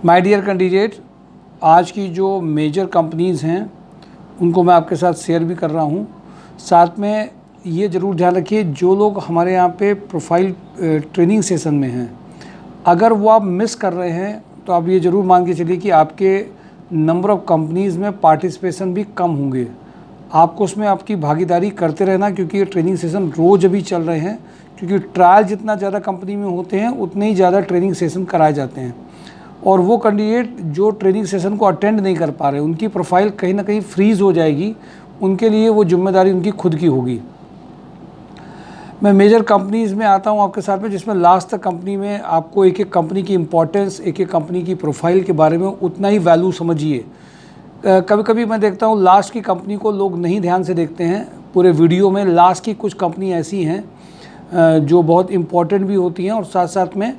My dear candidate, आज की जो मेजर कंपनीज़ हैं उनको मैं आपके साथ शेयर भी कर रहा हूँ। साथ में ये ज़रूर ध्यान रखिए, जो लोग हमारे यहाँ पे प्रोफाइल ट्रेनिंग सेशन में हैं, अगर वो आप मिस कर रहे हैं तो आप ये ज़रूर मान के चलिए कि आपके नंबर ऑफ़ कंपनीज़ में पार्टिसिपेशन भी कम होंगे। आपको उसमें आपकी भागीदारी करते रहना, क्योंकि ये ट्रेनिंग सेशन रोज़ अभी चल रहे हैं। क्योंकि ट्रायल जितना ज़्यादा कंपनी में होते हैं उतने ही ज़्यादा ट्रेनिंग सेशन कराए जाते हैं। और वो कैंडिडेट जो ट्रेनिंग सेशन को अटेंड नहीं कर पा रहे, उनकी प्रोफाइल कहीं ना कहीं फ्रीज़ हो जाएगी। उनके लिए वो जिम्मेदारी उनकी खुद की होगी। मैं मेजर कंपनीज़ में आता हूँ आपके साथ में, जिसमें लास्ट तक कंपनी में आपको एक एक कंपनी की इम्पोर्टेंस, एक एक कंपनी की प्रोफाइल के बारे में उतना ही वैल्यू समझिए। कभी कभी मैं देखता हूँ लास्ट की कंपनी को लोग नहीं ध्यान से देखते हैं पूरे वीडियो में। लास्ट की कुछ कंपनी ऐसी हैं जो बहुत इम्पोर्टेंट भी होती हैं, और साथ साथ में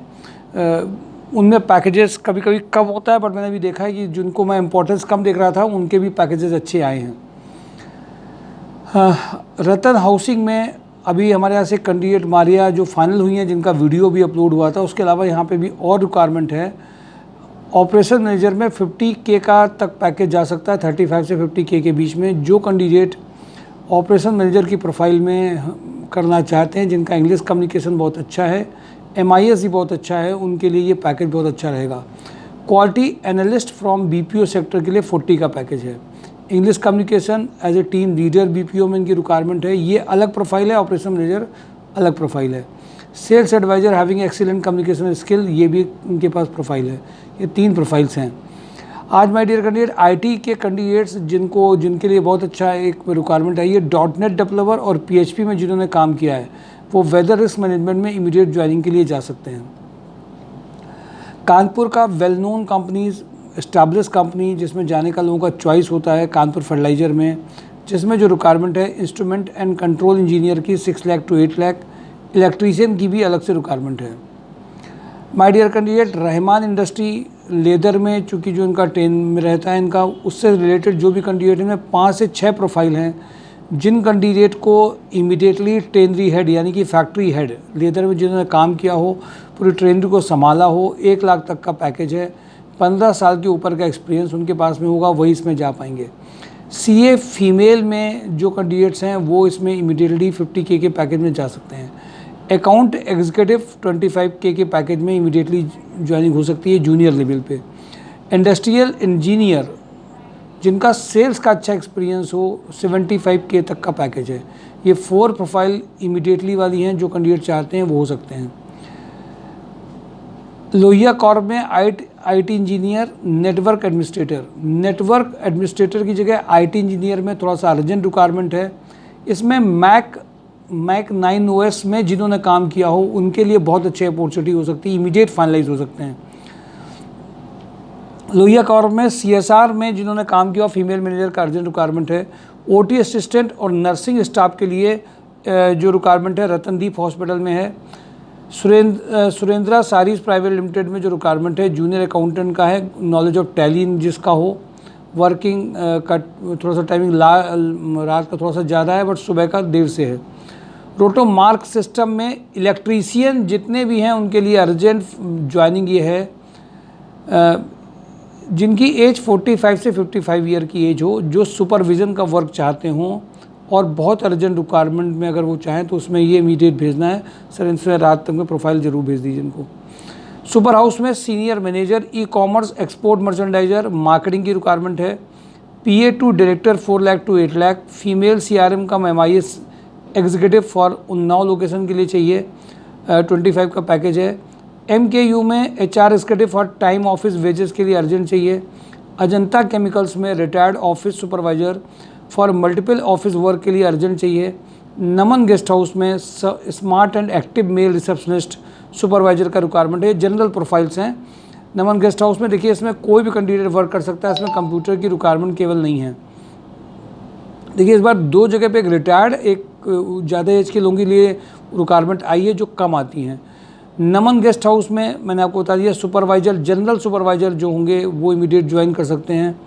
उनमें पैकेजेस कभी कभी कम होता है, बट मैंने भी देखा है कि जिनको मैं इम्पोर्टेंस कम देख रहा था उनके भी पैकेजेस अच्छे आए हैं। रतन हाउसिंग में अभी हमारे यहाँ से कैंडिडेट मारिया जो फाइनल हुई हैं, जिनका वीडियो भी अपलोड हुआ था। उसके अलावा यहाँ पे भी और रिक्वायरमेंट है। ऑपरेशन मैनेजर में 50K का तक पैकेज जा सकता है, 35 से 50K के बीच में। जो कैंडिडेट ऑपरेशन मैनेजर की प्रोफाइल में करना चाहते हैं, जिनका इंग्लिश कम्युनिकेशन बहुत अच्छा है, MIS भी बहुत अच्छा है, उनके लिए ये पैकेज बहुत अच्छा रहेगा। Quality analyst from BPO sector के लिए 40 का पैकेज है। English communication as a team leader BPO में इनकी रिक्वायरमेंट है। ये अलग प्रोफाइल है, ऑपरेशन मैनेजर अलग प्रोफाइल है। Sales adviser having excellent communication skill, ये भी इनके पास प्रोफाइल है। ये 3 प्रोफाइल्स हैं। आज माय डियर कैंडिडेट, IT के कैंडिडेट्स जिनके लिए बहुत अच्छा एक रिक्वायरमेंट है, ये .NET डेवलपर और PHP में जिन्होंने काम किया है, वो वेदर रिस्क मैनेजमेंट में इमीडिएट ज्वाइनिंग के लिए जा सकते हैं। कानपुर का well known companies, establish company जिसमें जाने का लोगों का चॉइस होता है, कानपुर फर्टिलाइज़र में, जिसमें जो रिक्वायरमेंट है इंस्ट्रूमेंट एंड कंट्रोल इंजीनियर की 6 लाख टू 8 लाख, इलेक्ट्रीशियन की भी अलग से रिक्वायरमेंट है। My dear candidate, Rahman industry leather में, चूँकि जो इनका ट्रेन में रहता है, इनका उससे रिलेटेड जो भी कैंडिडेट हैं, 5 से 6 प्रोफाइल हैं। जिन कैंडिडेट को इमीडिएटली ट्रेनरी हेड यानी कि फैक्ट्री हेड लेदर में जिन्होंने काम किया हो, पूरी ट्रेनरी को संभाला हो, 1 लाख तक का पैकेज है। 15 साल के ऊपर का एक्सपीरियंस उनके पास में होगा, वही इसमें जा पाएंगे। CA फीमेल में जो कैंडिडेट्स हैं वो इसमें इमीडिएटली 50K के पैकेज में जा सकते हैं। अकाउंट एग्जीक्यूटिव 25K के पैकेज में इमीडिएटली ज्वाइनिंग हो सकती है जूनियर लेवल पे। इंडस्ट्रियल इंजीनियर जिनका सेल्स का अच्छा एक्सपीरियंस हो, 75K तक का पैकेज है। ये 4 प्रोफाइल इमीडिएटली वाली हैं, जो कैंडिडेट चाहते हैं वो हो सकते हैं। लोहिया कॉर्प में IT इंजीनियर, नेटवर्क एडमिनिस्ट्रेटर की जगह IT इंजीनियर में थोड़ा सा अर्जेंट रिक्वायरमेंट है। इसमें मैक 9 OS में जिन्होंने काम किया हो उनके लिए बहुत अच्छी अपॉर्चुनिटी हो सकती है, इमीडिएट फाइनलाइज हो सकते हैं। लोहिया कॉर्प में CSR में जिन्होंने काम किया, फीमेल मैनेजर का अर्जेंट रिक्वायरमेंट है। OT असिस्टेंट और नर्सिंग स्टाफ के लिए जो रिक्वायरमेंट है रतनदीप हॉस्पिटल में है। सुरेंद्रा सारीज प्राइवेट लिमिटेड में जो रिक्वायरमेंट है जूनियर अकाउंटेंट का है, नॉलेज ऑफ टैली जिसका हो, वर्किंग का थोड़ा सा टाइमिंग रात का थोड़ा सा ज़्यादा है, बट सुबह का देर से है। रोटो मार्क सिस्टम में इलेक्ट्रीशियन जितने भी हैं उनके लिए अर्जेंट ज्वाइनिंग ये है, जिनकी एज 45 से 55 ईयर की एज हो, जो सुपरविज़न का वर्क चाहते हों, और बहुत अर्जेंट रिक्वायरमेंट में अगर वो चाहें तो उसमें ये इमीडिएट भेजना है। सर इसमें रात तक में प्रोफाइल ज़रूर भेज दीजिए इनको। सुपर हाउस में senior manager, ecommerce, export merchandiser, marketing की रिक्वायरमेंट है। PA to director 4 lakh to 8 lakh, female CRM का MIS executive for Unnao location के लिए चाहिए, 25 का पैकेज है। MKU में HR executive for time office wages के लिए अर्जेंट चाहिए। अजंता केमिकल्स में retired office supervisor for multiple office work के लिए अर्जेंट चाहिए। नमन गेस्ट हाउस में smart and active male receptionist supervisor का रिक्वायरमेंट है। जनरल प्रोफाइल्स हैं नमन गेस्ट हाउस में। देखिए इसमें कोई भी कैंडिडेट वर्क कर सकता है, इसमें कंप्यूटर की रिक्वायरमेंट केवल नहीं है। देखिए इस बार 2 जगह पे एक रिटायर्ड, एक ज़्यादा एज के लोगों के लिए रिक्वायरमेंट आई है जो कम आती हैं। नमन गेस्ट हाउस में मैंने आपको बता दिया सुपरवाइजर, जनरल सुपरवाइजर जो होंगे वो इमीडिएट ज्वाइन कर सकते हैं।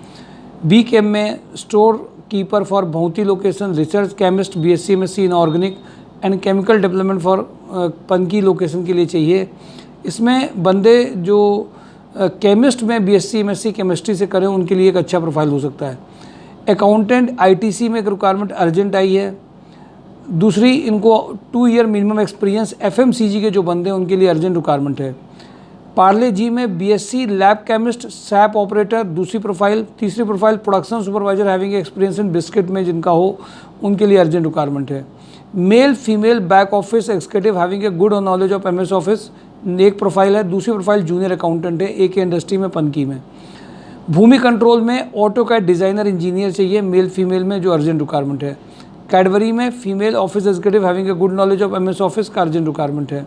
BKM में store keeper for Bhauti location, research chemist, BSc MSc in organic and chemical development for Panki location के लिए चाहिए। इसमें बंदे जो केमिस्ट में बीएससी एमएससी केमिस्ट्री से करें, उनके लिए एक अच्छा प्रोफाइल हो सकता है। अकाउंटेंट आईटीसी में एक रिक्वायरमेंट अर्जेंट आई है। दूसरी, इनको 2 ईयर मिनिमम एक्सपीरियंस एफएमसीजी के जो बंदे हैं उनके लिए अर्जेंट रिक्वायरमेंट है। पार्ले जी में BSc lab chemist SAP operator दूसरी प्रोफाइल। तीसरी profile production supervisor having experience in biscuit में जिनका हो, उनके लिए अर्जेंट रिक्वायरमेंट है। Male female back office executive having a good knowledge of MS office एक प्रोफाइल है। दूसरी प्रोफाइल जूनियर अकाउंटेंट है, एक इंडस्ट्री में पनकी में। भूमि कंट्रोल में ऑटो कैड डिज़ाइनर इंजीनियर चाहिए मेल फीमेल में, जो अर्जेंट रिक्वायरमेंट है। कैडबरी में female office executive having a good knowledge of MS office का अर्जेंट रिक्वायरमेंट है।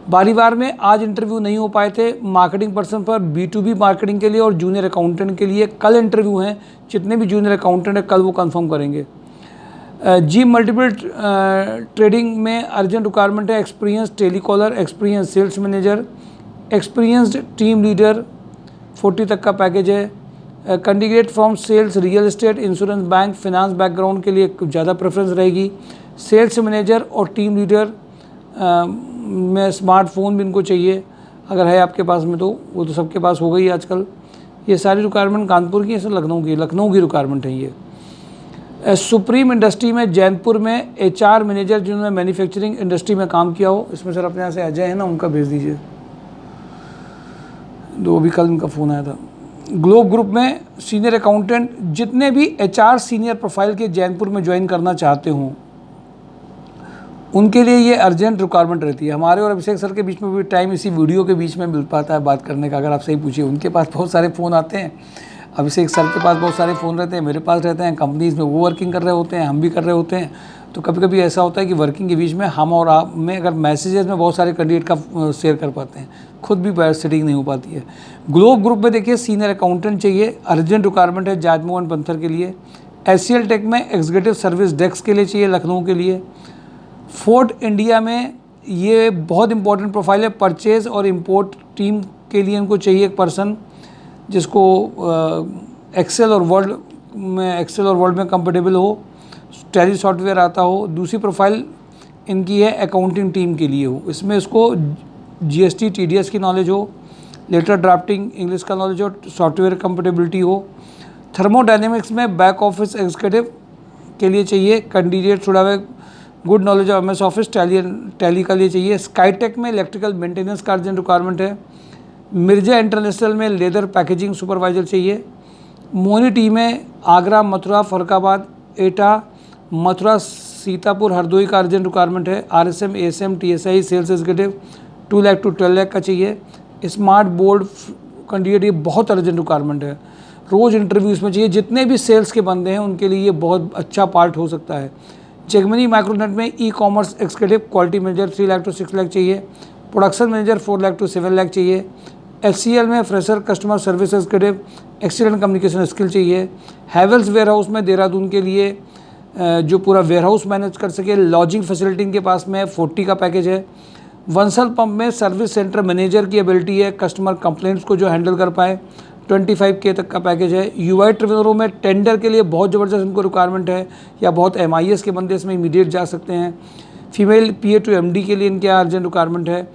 बारीवार में आज इंटरव्यू नहीं हो पाए थे मार्केटिंग पर्सन पर, B2B मार्केटिंग के लिए और जूनियर अकाउंटेंट के लिए कल इंटरव्यू हैं। जितने भी जूनियर अकाउंटेंट हैं कल वो कंफर्म करेंगे। जी मल्टीपल ट्रेडिंग में अर्जेंट रिक्वायरमेंट है experience telecaller, experience sales manager, experienced team leader, 40 तक का पैकेज है। Candidate from sales real estate insurance bank finance background के लिए ज़्यादा प्रेफरेंस रहेगी। सेल्स मैनेजर और टीम लीडर में स्मार्टफोन भी इनको चाहिए, अगर है आपके पास में तो वो तो सबके पास हो गई आजकल। ये सारी रिक्वायरमेंट कानपुर की है, लखनऊ की रिक्वायरमेंट है ये। सुप्रीम इंडस्ट्री में जैनपुर में HR मैनेजर जिन्होंने मैन्युफैक्चरिंग इंडस्ट्री में काम किया हो, इसमें सर अपने यहाँ से अजय है ना, उनका भेज दीजिए, दो अभी कल उनका फ़ोन आया था। ग्लोब ग्रुप में सीनियर अकाउंटेंट, जितने भी HR सीनियर प्रोफाइल के जैनपुर में ज्वाइन करना चाहते हों उनके लिए ये अर्जेंट रिक्वायरमेंट रहती है। हमारे और अभिषेक सर के बीच में भी टाइम इसी वीडियो के बीच में मिल पाता है बात करने का, अगर आप सही पूछिए। उनके पास बहुत सारे फ़ोन आते हैं, अभिषेक सर के पास बहुत सारे फ़ोन रहते हैं, मेरे पास रहते हैं, कंपनीज़ में वो वर्किंग कर रहे होते हैं, हम भी कर रहे होते हैं। तो कभी कभी ऐसा होता है कि वर्किंग के बीच में हम और आप में अगर मैसेजेस में बहुत सारे कैंडिडेट का शेयर कर पाते हैं, खुद भी सेटिंग नहीं हो पाती है। ग्लोब ग्रुप में देखिए सीनियर अकाउंटेंट चाहिए, अर्जेंट रिक्वायरमेंट है जाजमोहन पंथर के लिए। SCL टेक में एग्जीक्यूटिव सर्विस डेस्क के लिए चाहिए लखनऊ के लिए। फोर्ट इंडिया में ये बहुत इंपॉर्टेंट प्रोफाइल है, परचेज़ और इंपोर्ट टीम के लिए इनको चाहिए एक पर्सन जिसको एक्सेल और वर्ड में कंफर्टेबल हो, टैली सॉफ्टवेयर आता हो। दूसरी प्रोफाइल इनकी है अकाउंटिंग टीम के लिए हो, इसमें इसको GST TDS की नॉलेज हो, लेटर ड्राफ्टिंग इंग्लिश का नॉलेज हो, सॉफ्टवेयर कंफर्टेबिलिटी हो। थर्मोडायनेमिक्स में बैक ऑफिस एग्जीक्यूटिव के लिए चाहिए कैंडिडेट थोड़ा good knowledge of MS office tally का लिए चाहिए। स्काईटेक में इलेक्ट्रिकल मेंटेनेंस का अर्जेंट रिक्वायरमेंट है। मिर्जा इंटरनेशनल में लेदर पैकेजिंग सुपरवाइजर चाहिए। मोनी में आगरा मथुरा फरुखाबाद एटा मथुरा सीतापुर हरदोई का अर्जेंट रिक्वायरमेंट है। RSM ASM TSI sales executive 2 lakh to 12 lakh का चाहिए। स्मार्ट बोर्ड कैंडिडेट ये बहुत अर्जेंट रिक्वायरमेंट है, रोज़ इंटरव्यूज़ में चाहिए। जितने भी सेल्स के बंदे हैं उनके लिए ये बहुत अच्छा पार्ट हो सकता है। जेगमनी माइक्रोनेट में e-commerce executive quality manager 3 lakh to 6 lakh चाहिए। Production manager 4 lakh to 7 lakh चाहिए। HCL में fresher customer service executive excellent communication skill चाहिए। हैवेल्स वेयरहाउस में देहरादून के लिए जो पूरा वेयरहाउस मैनेज कर सके, लॉजिंग फैसिलिटी के पास में 40 का पैकेज है। वंसल पंप में सर्विस सेंटर मैनेजर की एबिलिटी है, कस्टमर कंप्लेंट्स को जो हैंडल कर पाए, 25K तक का पैकेज है। UI ट्रेवलरों में टेंडर के लिए बहुत ज़बरदस्त इनको रिक्वायरमेंट है, या बहुत MIS के बंदे इसमें इमीडिएट जा सकते हैं। फीमेल PA to MD के लिए इनके अर्जेंट रिक्वायरमेंट है।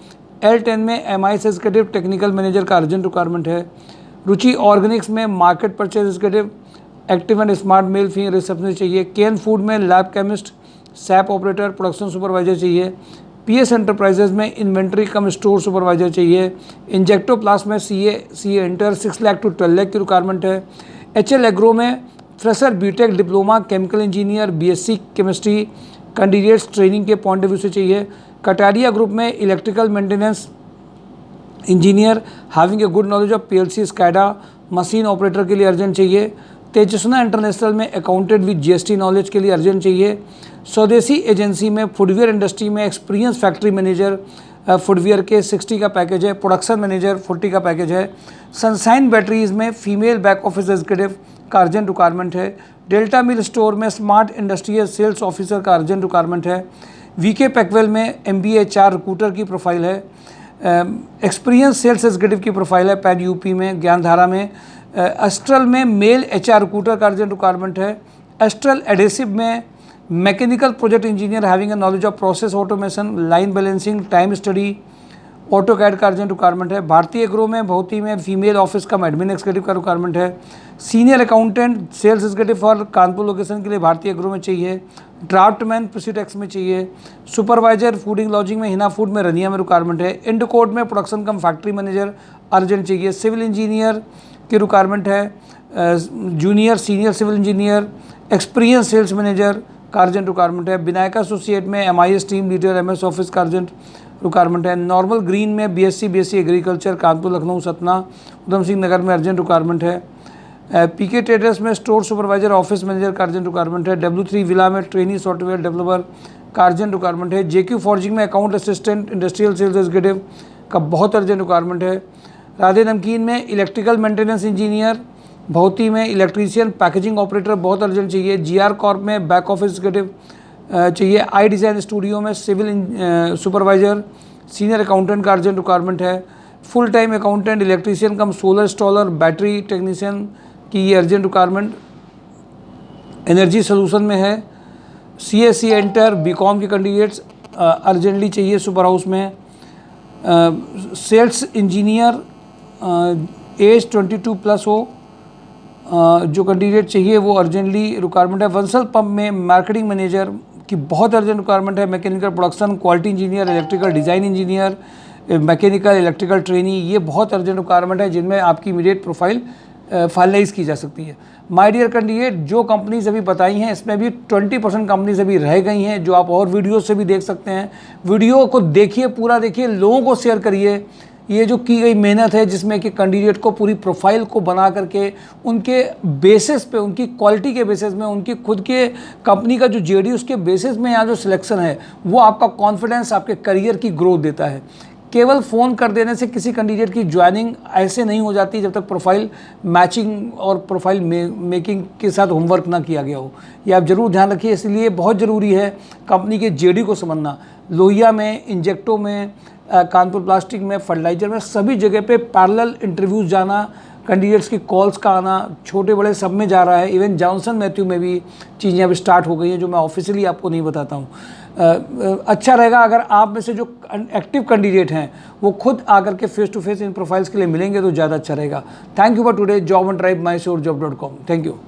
L10 में MIS एग्जीक्यूटिव टेक्निकल मैनेजर का अर्जेंट रिक्वायरमेंट है। रुचि ऑर्गेनिक्स में market purchase executive active and smart male female receptionist चाहिए। केन फूड में lab chemist SAP operator production supervisor चाहिए। PS एंटरप्राइजेज में इन्वेंट्री कम स्टोर सुपरवाइजर चाहिए। Injectoplast में CA inter 6 lakh to 12 lakh की रिक्वायरमेंट है। HL एग्रो में fresher BTech diploma chemical engineer BSc chemistry candidates training के पॉइंट ऑफ व्यू से चाहिए। कटारिया ग्रुप में electrical maintenance engineer having a good knowledge of PLC SCADA machine operator के लिए urgent चाहिए। तेजस्ना इंटरनेशनल में अकाउंटेंट विद GST नॉलेज के लिए अर्जेंट चाहिए। स्वदेशी एजेंसी में फुटवेयर इंडस्ट्री में एक्सपीरियंस फैक्ट्री मैनेजर फुटवेयर के 60 का पैकेज है। प्रोडक्शन मैनेजर 40 का पैकेज है। सनसाइन बैटरीज में फीमेल बैक ऑफिस एग्जीक्यूटिव का अर्जेंट रिक्वायरमेंट है। डेल्टा मिल स्टोर में स्मार्ट इंडस्ट्रियल सेल्स ऑफिसर का अर्जेंट रिक्वायरमेंट है। VK पैकवेल में MBA HR रिक्रूटर की प्रोफाइल है। एक्सपीरियंस सेल्स एग्जीक्यूटिव की प्रोफाइल है पैड UP में। ज्ञानधारा में एस्ट्रल में मेल HR रिक्रूटर का अर्जेंट रिक्वायरमेंट है। एस्ट्रल एडेसिव में mechanical project engineer having a knowledge of process automation line balancing time study AutoCAD का अर्जेंट रिक्वायरमेंट है। भारतीय एग्रो में भौती में female office cum admin executive का रिक्वायरमेंट है। Senior accountant sales executive for Kanpur location के लिए भारतीय एग्रो में चाहिए। ड्राफ्टमैन प्रोसीटेक्स में चाहिए। सुपरवाइजर फूडिंग लॉजिंग में हिना फूड में रनिया में रिक्वायरमेंट है। इंडकोड में production cum factory manager urgent चाहिए। सिविल इंजीनियर की रिक्वायरमेंट है। Junior senior civil engineer experience sales manager का अर्जेंट रिक्वायरमेंट है। विनायका एसोसिएट में MIS team leader MS office का अर्जेंट रिक्वायरमेंट है। नॉर्मल ग्रीन में BSc एग्रीकल्चर कानपुर लखनऊ सतना उधम सिंह नगर में अर्जेंट रिक्वायरमेंट है। PK ट्रेडर्स में स्टोर सुपरवाइजर ऑफिस मैनेजर का अर्जेंट रिक्वायरमेंट है। W3 विला में ट्रेनी सॉफ्टवेयर डेवलपर का अर्जेंट रिक्वायरमेंट है। JQ फॉर्जिंग में account assistant industrial sales executive का बहुत अर्जेंट रिक्वायरमेंट है। राधे नमकीन में इलेक्ट्रिकल मेंटेनेंस इंजीनियर, भौती में इलेक्ट्रीशियन पैकेजिंग ऑपरेटर बहुत अर्जेंट चाहिए। GR कॉर्प में बैक ऑफिस एग्जीक्यूटिव चाहिए। आई डिज़ाइन स्टूडियो में सिविल सुपरवाइजर सीनियर अकाउंटेंट का अर्जेंट रिक्वायरमेंट है। फुल टाइम अकाउंटेंट इलेक्ट्रीशियन कम सोलर इंस्टॉलर बैटरी टेक्नीशियन की ये अर्जेंट रिक्वायरमेंट एनर्जी सोल्यूशन में है। CSC एंटर BCom के कैंडिडेट्स अर्जेंटली चाहिए सुपर हाउस में। सेल्स इंजीनियर एज 22+ हो जो कैंडिडेट चाहिए वो अर्जेंटली रिक्वायरमेंट है। वंसल पंप में मार्केटिंग मैनेजर की बहुत अर्जेंट रिक्वायरमेंट है। Mechanical production quality engineer electrical design engineer mechanical electrical trainee ये बहुत अर्जेंट रिक्वायरमेंट है जिनमें आपकी इमीडिएट प्रोफाइल फाइनलाइज की जा सकती है। माय डियर कैंडिडेट, जो कंपनीज अभी बताई हैं इसमें भी 20% कंपनीज अभी रह गई हैं जो आप और वीडियो से भी देख सकते हैं। वीडियो को देखिए, पूरा देखिए, लोगों को शेयर करिए। ये जो की गई मेहनत है जिसमें कि कैंडिडेट को पूरी प्रोफाइल को बना करके उनके बेसिस पे, उनकी क्वालिटी के बेसिस में, उनकी खुद के कंपनी का जो JD उसके बेसिस में यहाँ जो सिलेक्शन है वो आपका कॉन्फिडेंस, आपके करियर की ग्रोथ देता है। केवल फ़ोन कर देने से किसी कैंडिडेट की ज्वाइनिंग ऐसे नहीं हो जाती जब तक प्रोफाइल मैचिंग और प्रोफाइल मेकिंग के साथ होमवर्क ना किया गया हो। ये आप ज़रूर ध्यान रखिए। इसलिए बहुत ज़रूरी है कंपनी के JD को समझना। लोहिया में, इंजेक्टो में, कानपुर प्लास्टिक में, फर्टिलाइजर में, सभी जगह पे पैरेलल इंटरव्यूज़ जाना, कैंडिडेट्स की कॉल्स का आना, छोटे बड़े सब में जा रहा है। इवन जॉनसन मैथ्यू में भी चीज़ें अब स्टार्ट हो गई हैं जो मैं ऑफिशियली आपको नहीं बताता हूँ। अच्छा रहेगा अगर आप में से जो एक्टिव कैंडिडेट हैं वो खुद आकर के face to face in profiles के लिए मिलेंगे तो ज़्यादा अच्छा रहेगा। Thank you for today. Job and drive MySureJob.com। Thank you.